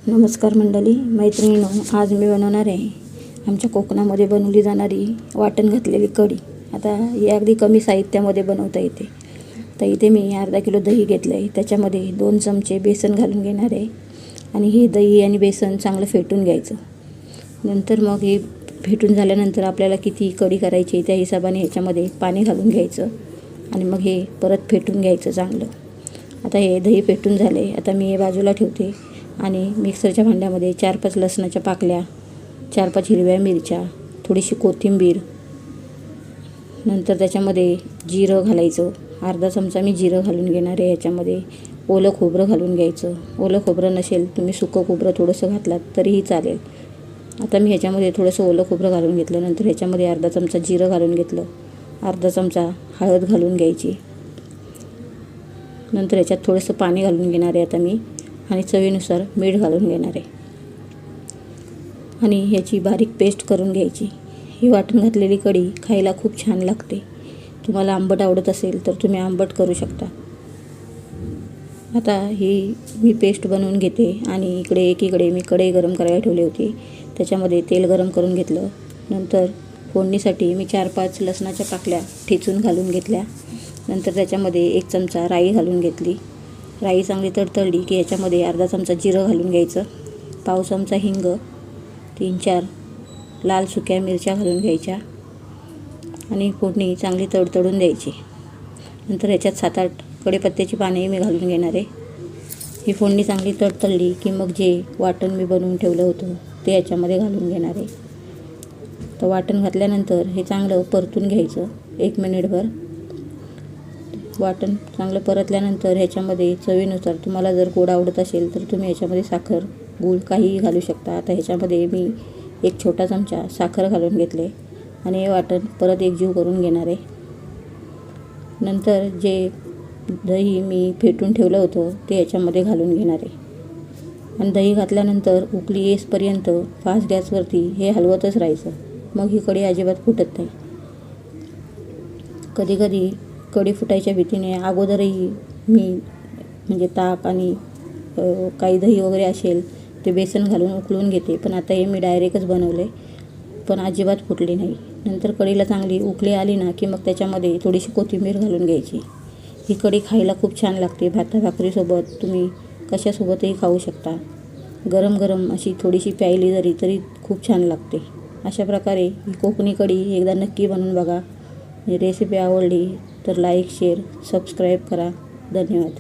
नमस्कार मंडळी, मैत्रिणींनो, आज मी बनवणार आहे आमच्या कोकणामध्ये बनवली जाणारी वाटण घातलेली कढी. आता ही अगदी कमी साहित्यामध्ये बनवता येते. तर इथे मी अर्धा किलो दही घेतलं आहे. त्याच्यामध्ये 2 चमचे बेसन घालून घेणार आहे आणि हे दही आणि बेसन चांगलं फेटून घ्यायचं. नंतर मग हे फेटून झाल्यानंतर आपल्याला किती कढी करायची त्या हिशोबाने ह्याच्यामध्ये पाणी घालून घ्यायचं आणि मग हे परत फेटून घ्यायचं चांगलं. आता हे दही फेटून झाले. आता मी हे बाजूला ठेवते आणि मिक्सरच्या भांड्यामध्ये 4-5 लसणाच्या पाकल्या, 4-5 हिरव्या मिरच्या, थोडीशी कोथिंबीर, नंतर त्याच्यामध्ये जिरं घालायचं. अर्धा चमचा मी जिरं घालून घेणार आहे. याच्यामध्ये ओलं खोबरं घालून घ्यायचं. ओलं खोबरं नसेल तुम्ही सुकं खोबरं थोडंसं घातलात तरीही चालेल. आता मी ह्याच्यामध्ये थोडंसं ओलं खोबरं घालून घेतलं. नंतर ह्याच्यामध्ये अर्धा चमचा जिरं घालून घेतलं. अर्धा चमचा हळद घालून घ्यायची. नंतर ह्याच्यात थोडंसं पाणी घालून घेणार आहे आता मी आणि चवीनुसार मीठ घालून घेणार आहे आणि ह्याची बारीक पेस्ट करून घ्यायची. ही वाटण घातलेली कढी खायला खूप छान लागते. तुम्हाला आंबट आवडत असेल तर तुम्ही आंबट करू शकता. आता ही मी पेस्ट बनवून घेते आणि एकीकडे मी कढई गरम करायला ठेवली होती. त्याच्यामध्ये तेल गरम करून घेतलं. नंतर फोडणीसाठी मी 4-5 लसणाच्या पाकल्या ठेचून घालून घेतल्या. नंतर त्याच्यामध्ये 1 चमचा राई घालून घेतली. राई चांगली तडतडली की याच्यामध्ये अर्धा चमचा जिरं घालून घ्यायचं. पाव चमचा हिंग, 3-4 लाल सुक्या मिरच्या घालून घ्यायच्या आणि फोडणी चांगली तडतडून द्यायची. नंतर याच्यात 7-8 कढीपत्त्याची पाने मी घालून घेणार आहे. ही फोडणी चांगली तडतडली की मग जे वाटण मी बनवून ठेवलं होतं ते याच्यामध्ये घालून घेणार आहे. तर वाटण घातल्यानंतर हे चांगलं परतून घ्यायचं 1 मिनिटभर. वाटण चांगलं परतल्यानंतर ह्याच्यामध्ये चवीनुसार तुम्हाला जर गोड आवडत असेल तर तुम्ही ह्याच्यामध्ये साखर, गूळ काहीही घालू शकता. आता ह्याच्यामध्ये मी 1 छोटा चमचा साखर घालून घेतले आणि हे वाटण परत एकजीव करून घेणार आहे. नंतर जे दही मी फेटून ठेवलं होतं ते ह्याच्यामध्ये घालून घेणार आहे आणि दही घातल्यानंतर उकळी येईपर्यंत फास्ट गॅसवरती हे हलवतच राहायचं. मग ही कढी अजिबात फुटत नाही. कधी कढी फुटायच्या भीतीने अगोदरही मी म्हणजे ताक आणि काही दही वगैरे असेल ते बेसन घालून उकळून घेते. पण आता हे मी डायरेक्टच बनवले पण अजिबात फुटली नाही. नंतर कढीला चांगली उकळी आली ना की मग त्याच्यामध्ये थोडीशी कोथिंबीर घालून घ्यायची. ही कढी खायला खूप छान लागते. भाकरीसोबत तुम्ही कशासोबतही खाऊ शकता. गरम गरम अशी थोडीशी प्यायली तरी खूप छान लागते. अशा प्रकारे ही कोकणी कढी एकदा नक्की बनवून बघा. रेसिपी आवडली तर लाईक, शेअर, सबस्क्राईब करा. धन्यवाद.